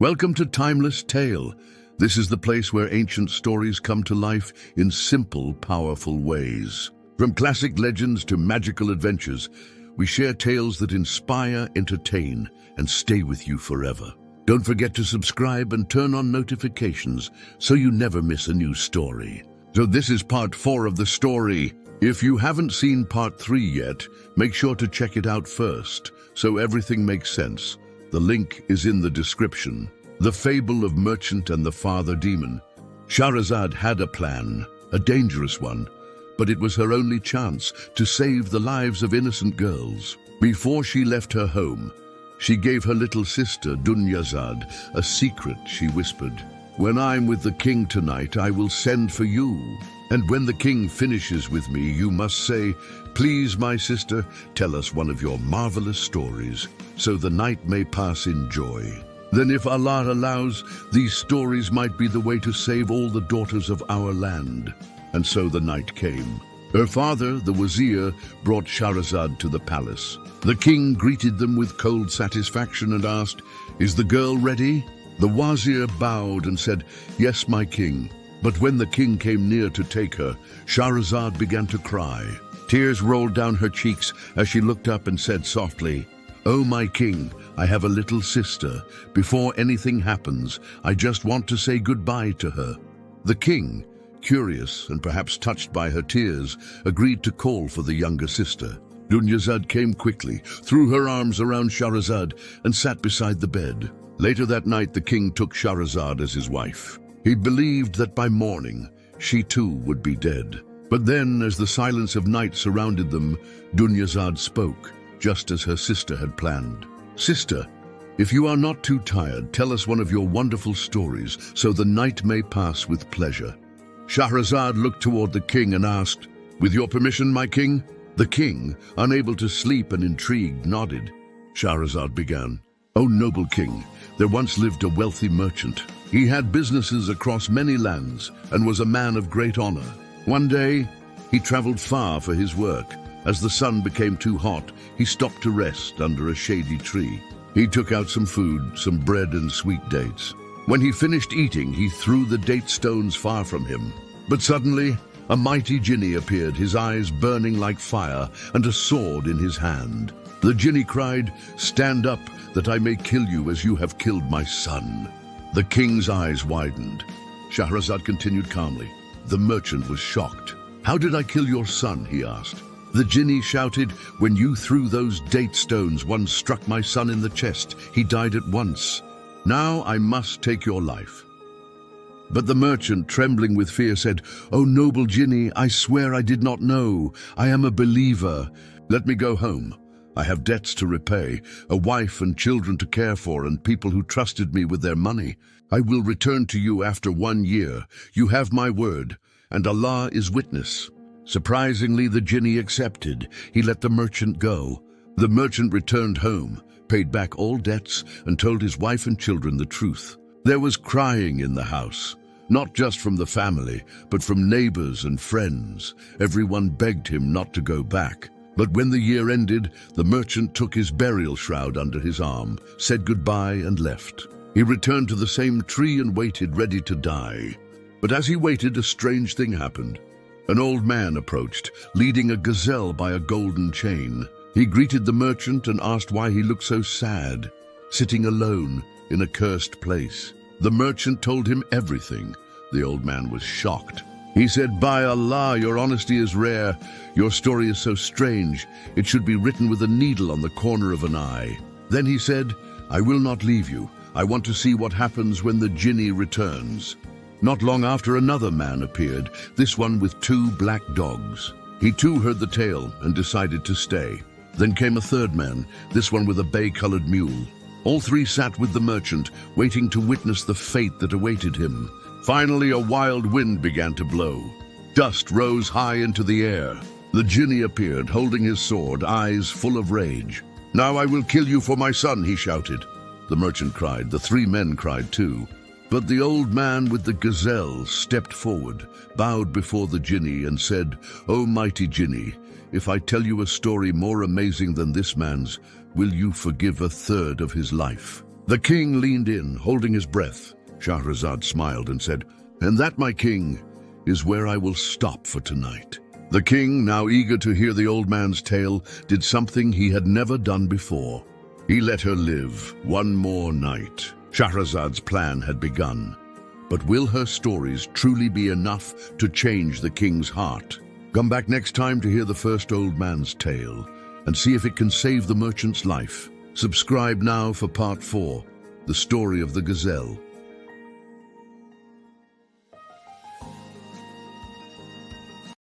Welcome to Timeless Tale. This is the place where ancient stories come to life in simple, powerful ways. From classic legends to magical adventures, we share tales that inspire, entertain, and stay with you forever. Don't forget to subscribe and turn on notifications so you never miss a new story. So this is part 4 of the story. If you haven't seen part 3 yet, make sure to check it out first so everything makes sense. The link is in the description. The Fable of Merchant and the Father Demon. Shahrazad had a plan, a dangerous one, but it was her only chance to save the lives of innocent girls. Before she left her home, she gave her little sister, Dunyazad, a secret. She whispered, "When I'm with the king tonight, I will send for you. And when the king finishes with me, you must say, 'Please, my sister, tell us one of your marvelous stories, so the night may pass in joy.' Then if Allah allows, these stories might be the way to save all the daughters of our land." And so the night came. Her father, the wazir, brought Shahrazad to the palace. The king greeted them with cold satisfaction and asked, "Is the girl ready?" The wazir bowed and said, "Yes, my king." But when the king came near to take her, Shahrazad began to cry. Tears rolled down her cheeks as she looked up and said softly, "Oh, my king, I have a little sister. Before anything happens, I just want to say goodbye to her." The king, curious and perhaps touched by her tears, agreed to call for the younger sister. Dunyazad came quickly, threw her arms around Shahrazad, and sat beside the bed. Later that night, the king took Shahrazad as his wife. He believed that by morning, she too would be dead. But then, as the silence of night surrounded them, Dunyazad spoke, just as her sister had planned. "Sister, if you are not too tired, tell us one of your wonderful stories, so the night may pass with pleasure." Shahrazad looked toward the king and asked, "With your permission, my king?" The king, unable to sleep and intrigued, nodded. Shahrazad began, "O noble king, there once lived a wealthy merchant. He had businesses across many lands and was a man of great honor. One day, he traveled far for his work. As the sun became too hot, he stopped to rest under a shady tree. He took out some food, some bread and sweet dates. When he finished eating, he threw the date stones far from him. But suddenly, a mighty jinni appeared, his eyes burning like fire and a sword in his hand. The jinni cried, "Stand up, that I may kill you as you have killed my son." The king's eyes widened. Shahrazad continued calmly. The merchant was shocked. "How did I kill your son?" he asked. The jinni shouted, "When you threw those date stones, one struck my son in the chest. He died at once. Now I must take your life." But the merchant, trembling with fear, said, "O noble jinni, I swear I did not know. I am a believer. Let me go home. I have debts to repay, a wife and children to care for, and people who trusted me with their money. I will return to you after 1 year. You have my word, and Allah is witness." Surprisingly, the jinni accepted. He let the merchant go. The merchant returned home, paid back all debts, and told his wife and children the truth. There was crying in the house, not just from the family, but from neighbors and friends. Everyone begged him not to go back. But when the year ended, the merchant took his burial shroud under his arm, said goodbye and left. He returned to the same tree and waited, ready to die. But as he waited, a strange thing happened. An old man approached, leading a gazelle by a golden chain. He greeted the merchant and asked why he looked so sad, sitting alone in a cursed place. The merchant told him everything. The old man was shocked. He said, "By Allah, your honesty is rare. Your story is so strange. It should be written with a needle on the corner of an eye." Then he said, "I will not leave you. I want to see what happens when the jinni returns." Not long after, another man appeared, this one with 2 black dogs. He too heard the tale and decided to stay. Then came a third man, this one with a bay-colored mule. All 3 sat with the merchant, waiting to witness the fate that awaited him. Finally, a wild wind began to blow. Dust rose high into the air. The jinni appeared, holding his sword, eyes full of rage. "Now I will kill you for my son," he shouted. The merchant cried. The 3 men cried too. But the old man with the gazelle stepped forward, bowed before the jinni, and said, "O mighty jinni, if I tell you a story more amazing than this man's, will you forgive 1/3 of his life?" The king leaned in, holding his breath. Shahrazad smiled and said, "And that, my king, is where I will stop for tonight." The king, now eager to hear the old man's tale, did something he had never done before. He let her live one more night. Shahrazad's plan had begun. But will her stories truly be enough to change the king's heart? Come back next time to hear the first old man's tale and see if it can save the merchant's life. Subscribe now for part 4, The Story of the Gazelle.